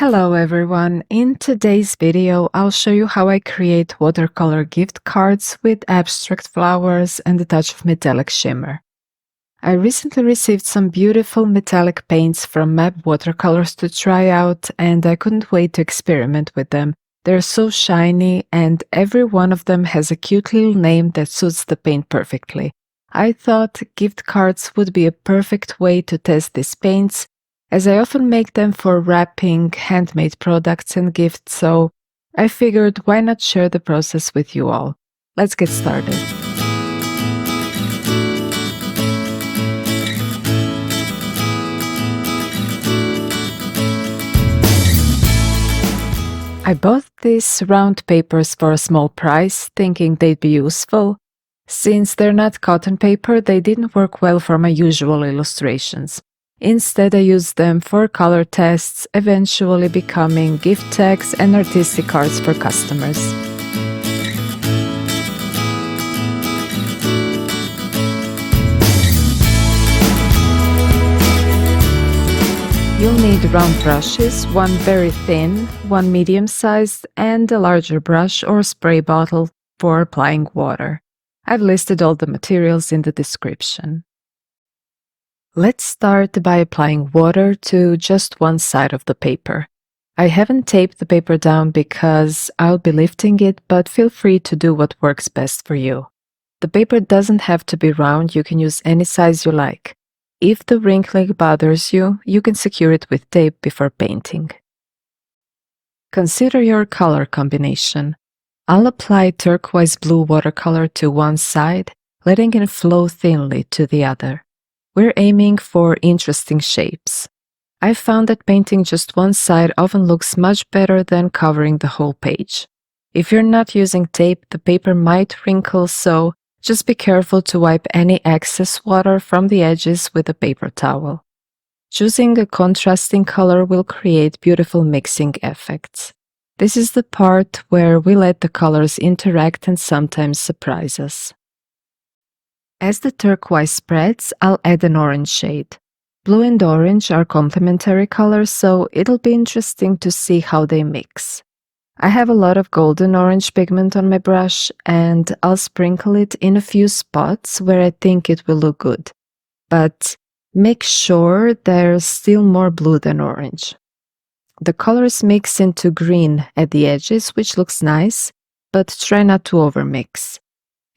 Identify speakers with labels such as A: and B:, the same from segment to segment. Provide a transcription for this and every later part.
A: Hello everyone, in today's video I'll show you how I create watercolor gift cards with abstract flowers and a touch of metallic shimmer. I recently received some beautiful metallic paints from MAP Watercolors to try out and I couldn't wait to experiment with them. They're so shiny and every one of them has a cute little name that suits the paint perfectly. I thought gift cards would be a perfect way to test these paints, as I often make them for wrapping handmade products and gifts, so I figured why not share the process with you all. Let's get started. I bought these round papers for a small price, thinking they'd be useful. Since they're not cotton paper, they didn't work well for my usual illustrations. Instead, I used them for color tests, eventually becoming gift tags and artistic cards for customers. You'll need round brushes, one very thin, one medium-sized, and a larger brush or spray bottle for applying water. I've listed all the materials in the description. Let's start by applying water to just one side of the paper. I haven't taped the paper down because I'll be lifting it, but feel free to do what works best for you. The paper doesn't have to be round, you can use any size you like. If the wrinkling bothers you, you can secure it with tape before painting. Consider your color combination. I'll apply turquoise blue watercolor to one side, letting it flow thinly to the other. We're aiming for interesting shapes. I found that painting just one side often looks much better than covering the whole page. If you're not using tape, the paper might wrinkle, so just be careful to wipe any excess water from the edges with a paper towel. Choosing a contrasting color will create beautiful mixing effects. This is the part where we let the colors interact and sometimes surprise us. As the turquoise spreads, I'll add an orange shade. Blue and orange are complementary colors, so it'll be interesting to see how they mix. I have a lot of golden orange pigment on my brush, and I'll sprinkle it in a few spots where I think it will look good. But make sure there's still more blue than orange. The colors mix into green at the edges, which looks nice, but try not to overmix.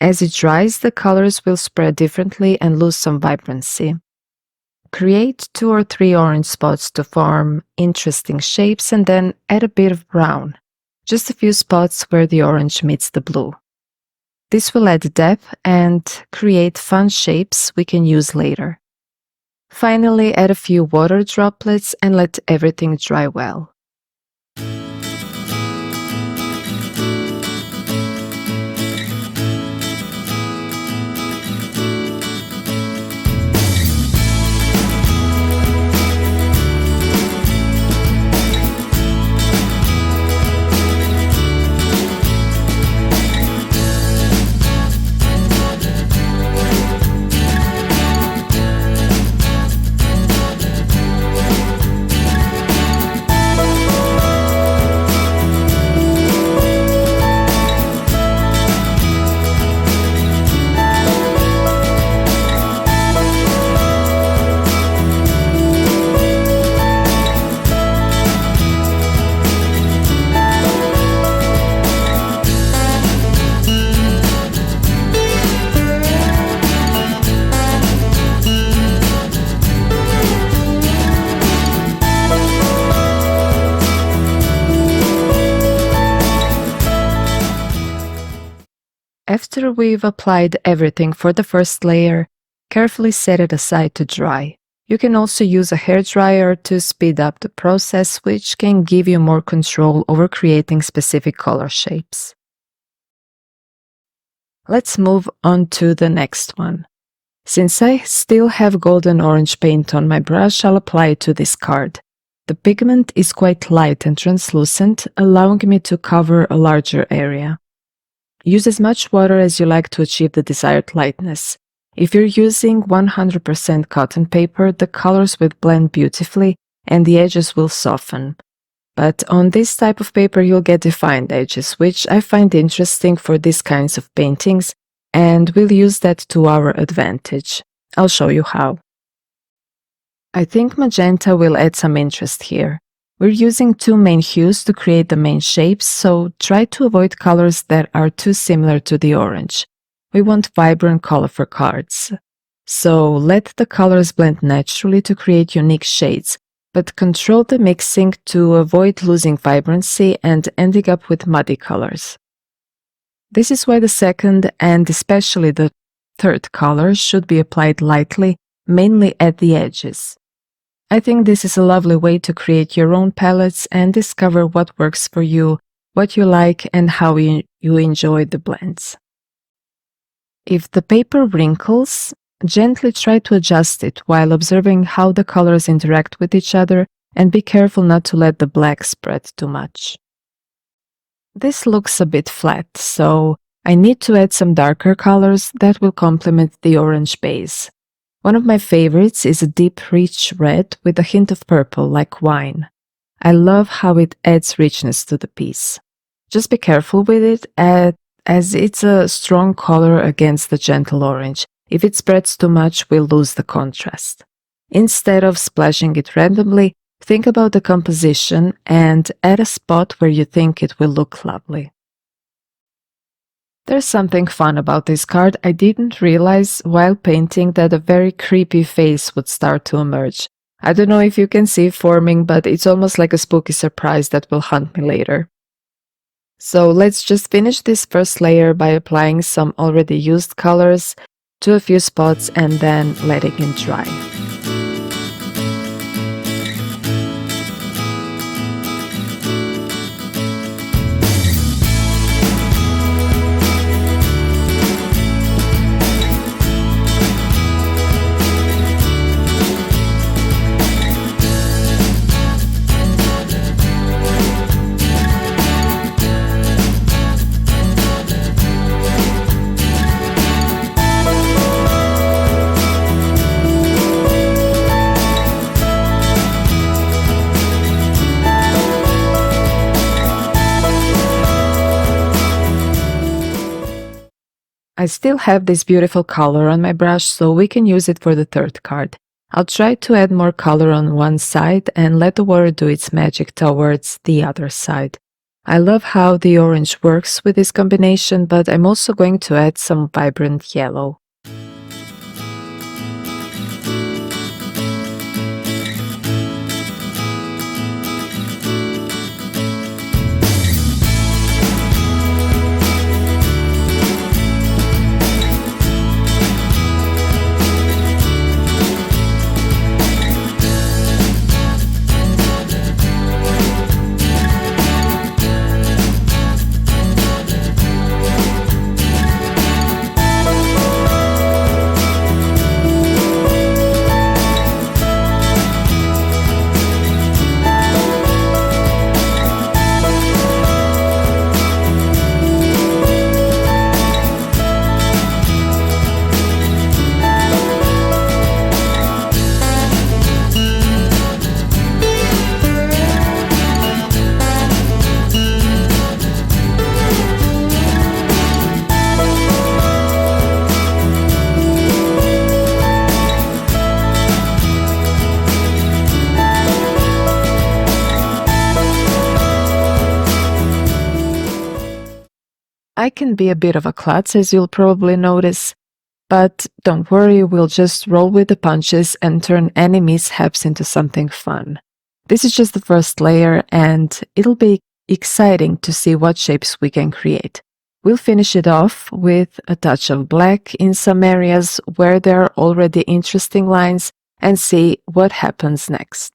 A: As it dries, the colors will spread differently and lose some vibrancy. Create 2 or 3 orange spots to form interesting shapes and then add a bit of brown, just a few spots where the orange meets the blue. This will add depth and create fun shapes we can use later. Finally, add a few water droplets and let everything dry well. After we've applied everything for the first layer, carefully set it aside to dry. You can also use a hairdryer to speed up the process, which can give you more control over creating specific color shapes. Let's move on to the next one. Since I still have golden orange paint on my brush, I'll apply it to this card. The pigment is quite light and translucent, allowing me to cover a larger area. Use as much water as you like to achieve the desired lightness. If you're using 100% cotton paper, the colors will blend beautifully and the edges will soften. But on this type of paper, you'll get defined edges, which I find interesting for these kinds of paintings, and we'll use that to our advantage. I'll show you how. I think magenta will add some interest here. We're using two main hues to create the main shapes, so try to avoid colors that are too similar to the orange. We want vibrant, colorful cards. So let the colors blend naturally to create unique shades, but control the mixing to avoid losing vibrancy and ending up with muddy colors. This is why the second and especially the third color should be applied lightly, mainly at the edges. I think this is a lovely way to create your own palettes and discover what works for you, what you like, and how you enjoy the blends. If the paper wrinkles, gently try to adjust it while observing how the colors interact with each other, and be careful not to let the black spread too much. This looks a bit flat, so I need to add some darker colors that will complement the orange base. One of my favorites is a deep, rich red with a hint of purple, like wine. I love how it adds richness to the piece. Just be careful with it, as it's a strong color against the gentle orange. If it spreads too much, we'll lose the contrast. Instead of splashing it randomly, think about the composition and add a spot where you think it will look lovely. There's something fun about this card. I didn't realize while painting that a very creepy face would start to emerge. I don't know if you can see it forming, but it's almost like a spooky surprise that will haunt me later. So let's just finish this first layer by applying some already used colors to a few spots and then letting it dry. I still have this beautiful color on my brush, so we can use it for the third card. I'll try to add more color on one side and let the water do its magic towards the other side. I love how the orange works with this combination, but I'm also going to add some vibrant yellow. I can be a bit of a klutz, as you'll probably notice, but don't worry, we'll just roll with the punches and turn any mishaps into something fun. This is just the first layer, and it'll be exciting to see what shapes we can create. We'll finish it off with a touch of black in some areas where there are already interesting lines and see what happens next.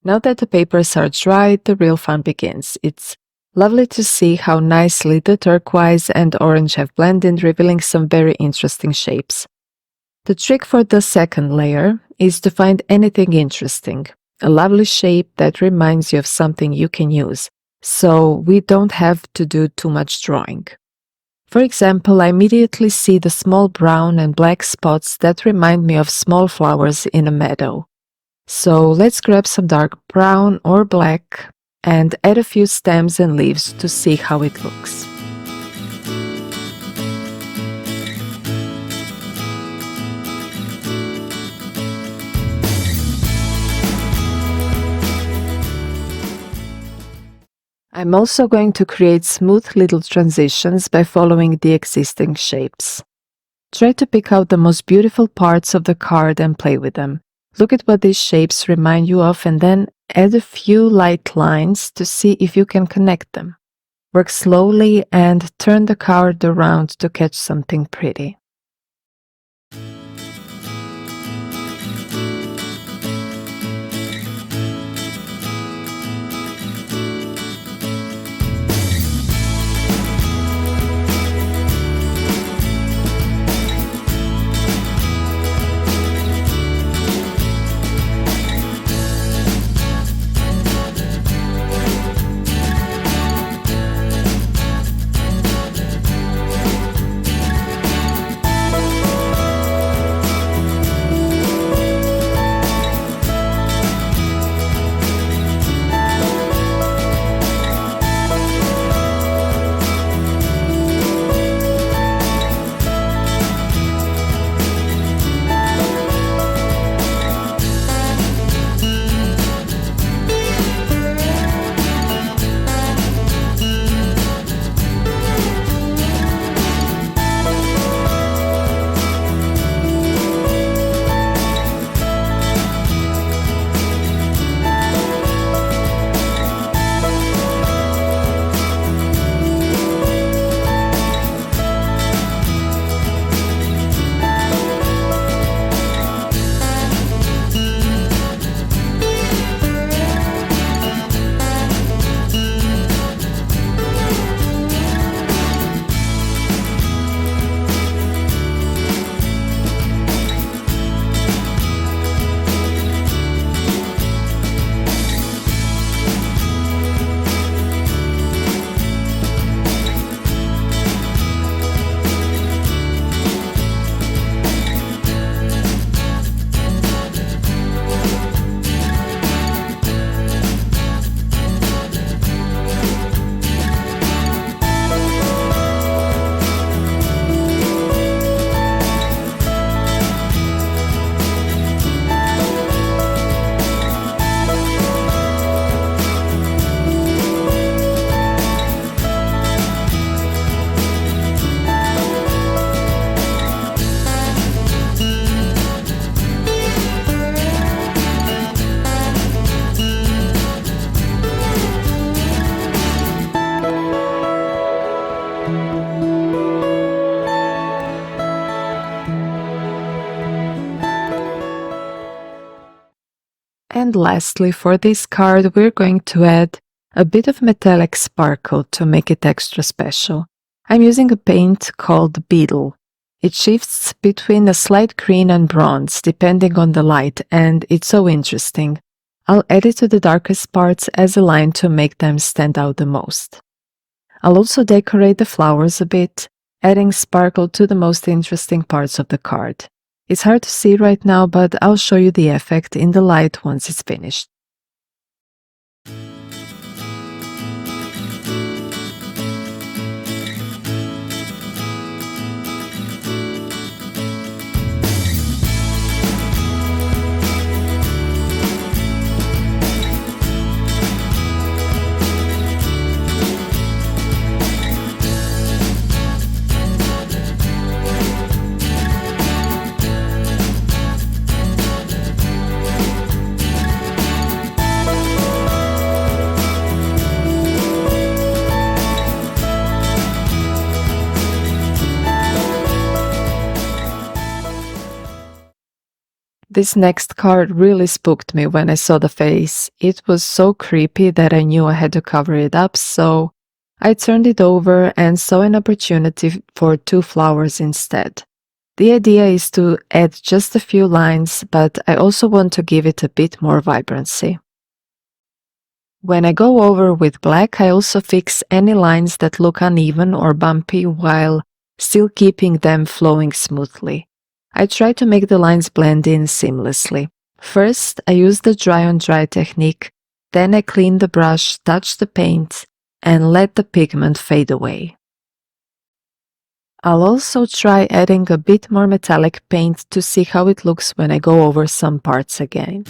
A: Now that the papers are dry, the real fun begins. It's lovely to see how nicely the turquoise and orange have blended, revealing some very interesting shapes. The trick for the second layer is to find anything interesting, a lovely shape that reminds you of something you can use, so we don't have to do too much drawing. For example, I immediately see the small brown and black spots that remind me of small flowers in a meadow. So let's grab some dark brown or black and add a few stems and leaves to see how it looks. I'm also going to create smooth little transitions by following the existing shapes. Try to pick out the most beautiful parts of the card and play with them. Look at what these shapes remind you of and then add a few light lines to see if you can connect them. Work slowly and turn the card around to catch something pretty. And lastly, for this card, we're going to add a bit of metallic sparkle to make it extra special. I'm using a paint called Beetle. It shifts between a slight green and bronze depending on the light, and it's so interesting. I'll add it to the darkest parts as a line to make them stand out the most. I'll also decorate the flowers a bit, adding sparkle to the most interesting parts of the card. It's hard to see right now, but I'll show you the effect in the light once it's finished. This next card really spooked me when I saw the face. It was so creepy that I knew I had to cover it up, so I turned it over and saw an opportunity for 2 flowers instead. The idea is to add just a few lines, but I also want to give it a bit more vibrancy. When I go over with black, I also fix any lines that look uneven or bumpy while still keeping them flowing smoothly. I try to make the lines blend in seamlessly. First, I use the dry on dry technique, then I clean the brush, touch the paint, and let the pigment fade away. I'll also try adding a bit more metallic paint to see how it looks when I go over some parts again.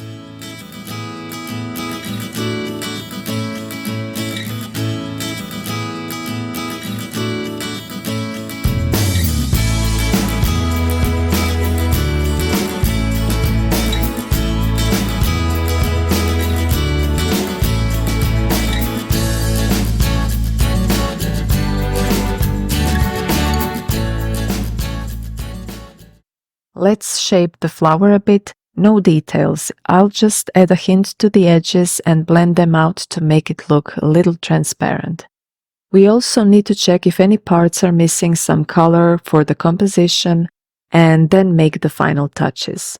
A: Let's shape the flower a bit. No details. I'll just add a hint to the edges and blend them out to make it look a little transparent. We also need to check if any parts are missing some color for the composition and then make the final touches.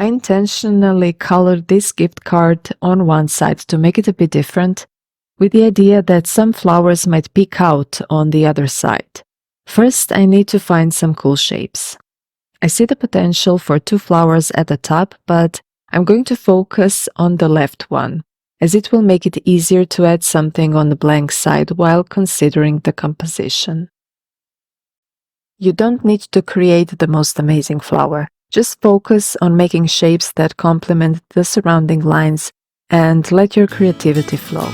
A: I intentionally colored this gift card on one side to make it a bit different, with the idea that some flowers might peek out on the other side. First, I need to find some cool shapes. I see the potential for 2 flowers at the top, but I'm going to focus on the left one, as it will make it easier to add something on the blank side while considering the composition. You don't need to create the most amazing flower. Just focus on making shapes that complement the surrounding lines and let your creativity flow.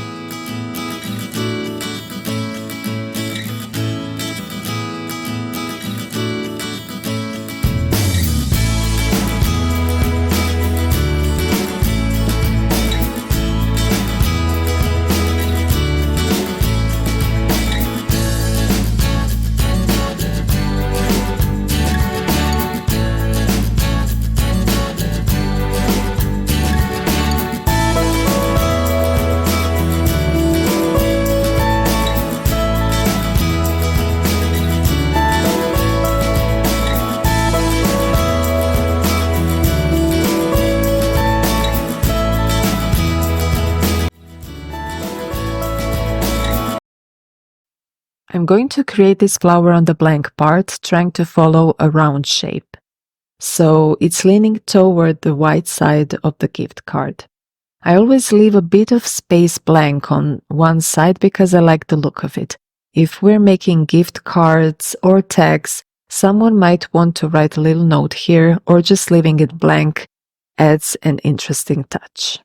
A: I'm going to create this flower on the blank part, trying to follow a round shape. So it's leaning toward the white side of the gift card. I always leave a bit of space blank on one side because I like the look of it. If we're making gift cards or tags, someone might want to write a little note here, or just leaving it blank adds an interesting touch.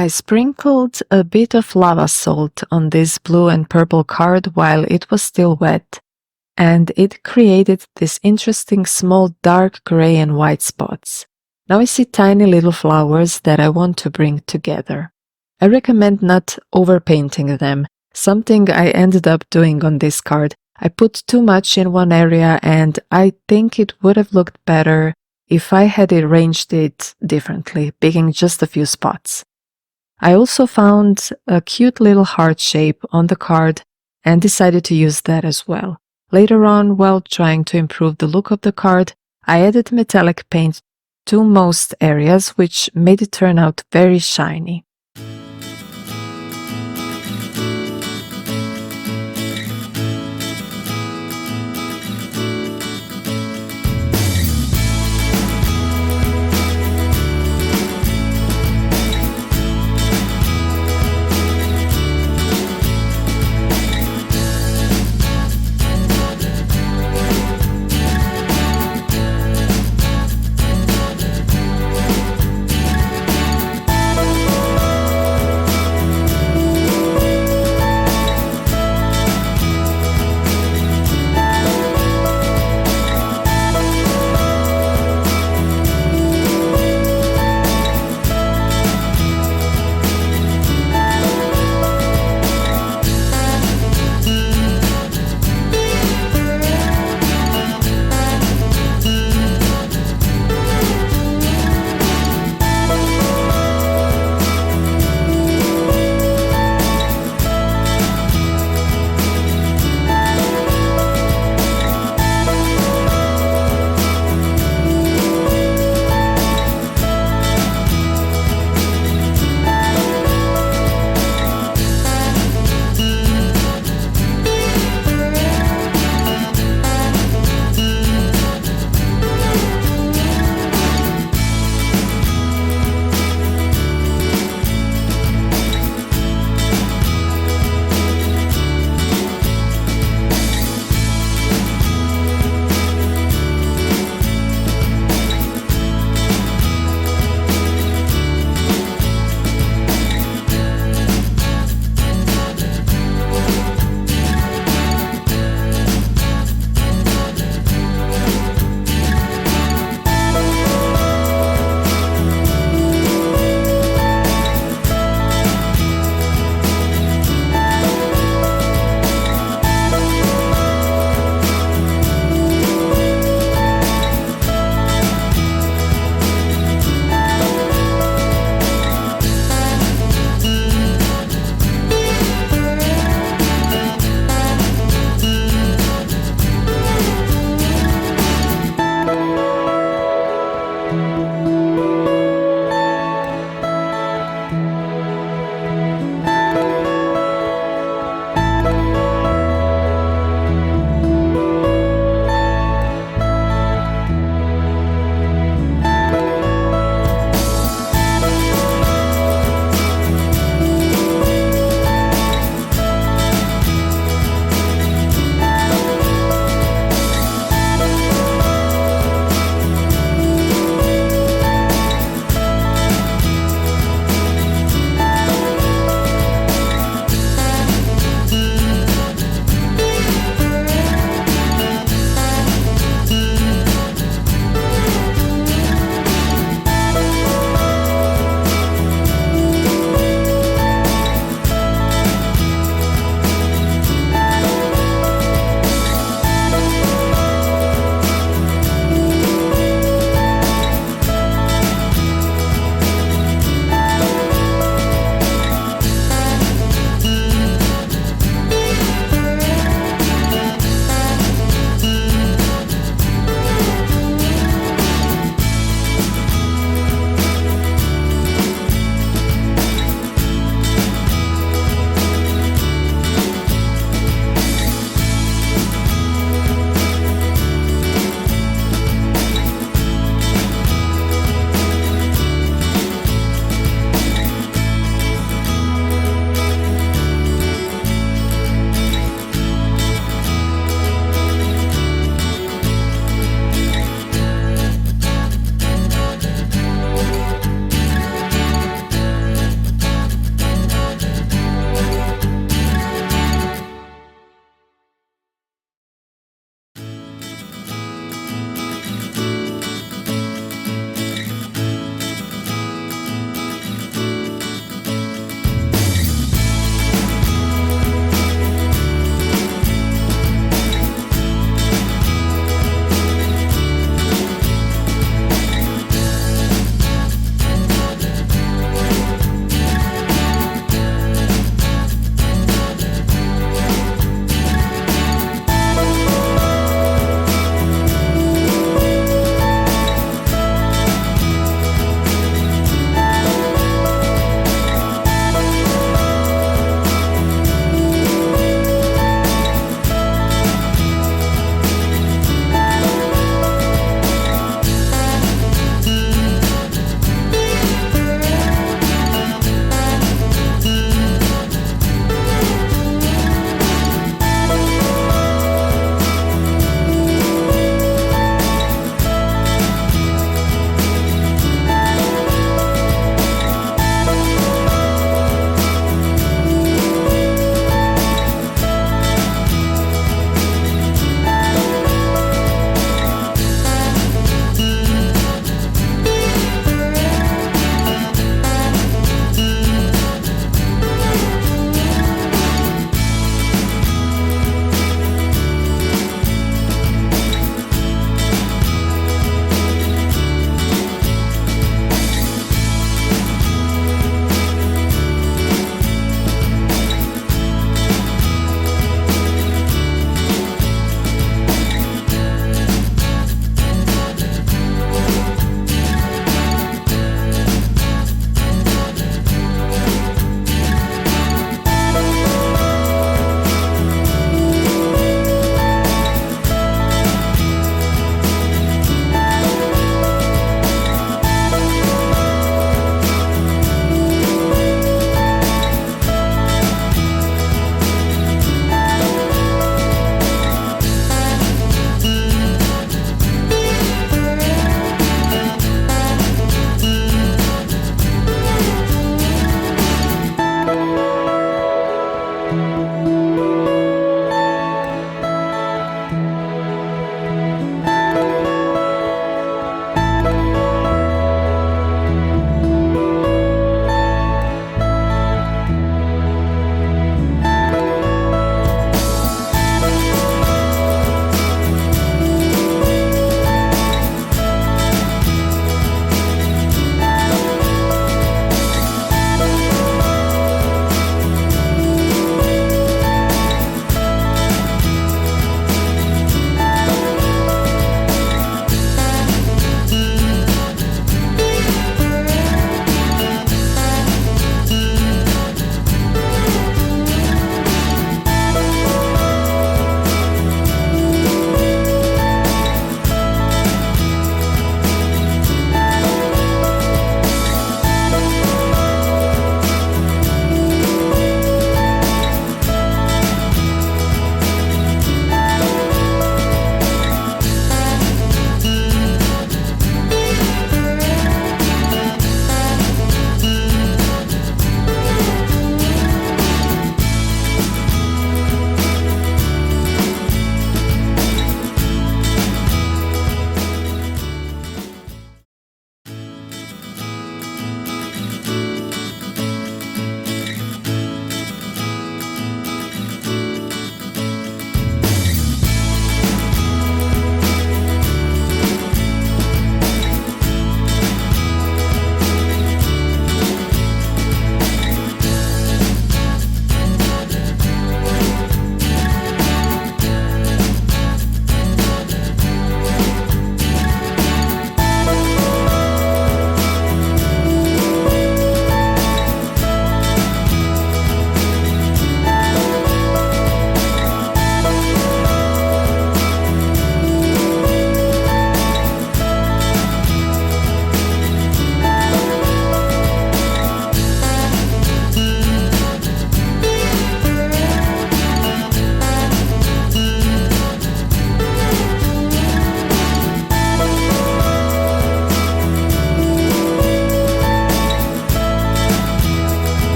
A: I sprinkled a bit of lava salt on this blue and purple card while it was still wet, and it created this interesting small dark gray and white spots. Now I see tiny little flowers that I want to bring together. I recommend not overpainting them, something I ended up doing on this card. I put too much in one area and I think it would have looked better if I had arranged it differently, picking just a few spots. I also found a cute little heart shape on the card and decided to use that as well. Later on, while trying to improve the look of the card, I added metallic paint to most areas, which made it turn out very shiny.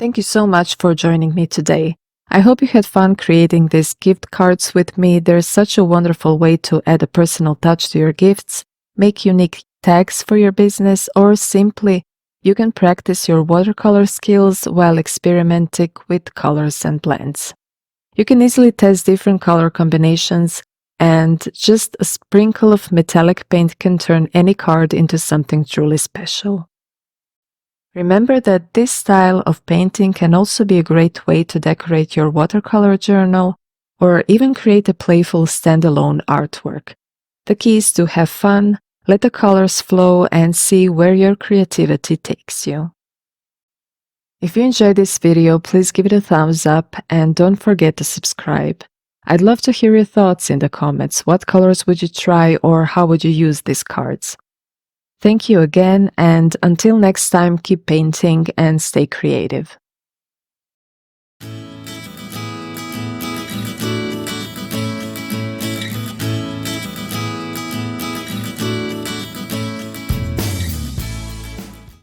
A: Thank you so much for joining me today. I hope you had fun creating these gift cards with me. They're such a wonderful way to add a personal touch to your gifts, make unique tags for your business, or simply you can practice your watercolor skills while experimenting with colors and blends. You can easily test different color combinations, and just a sprinkle of metallic paint can turn any card into something truly special. Remember that this style of painting can also be a great way to decorate your watercolor journal or even create a playful standalone artwork. The key is to have fun, let the colors flow, and see where your creativity takes you. If you enjoyed this video, please give it a thumbs up and don't forget to subscribe. I'd love to hear your thoughts in the comments. What colors would you try or how would you use these cards? Thank you again, and until next time, keep painting and stay creative.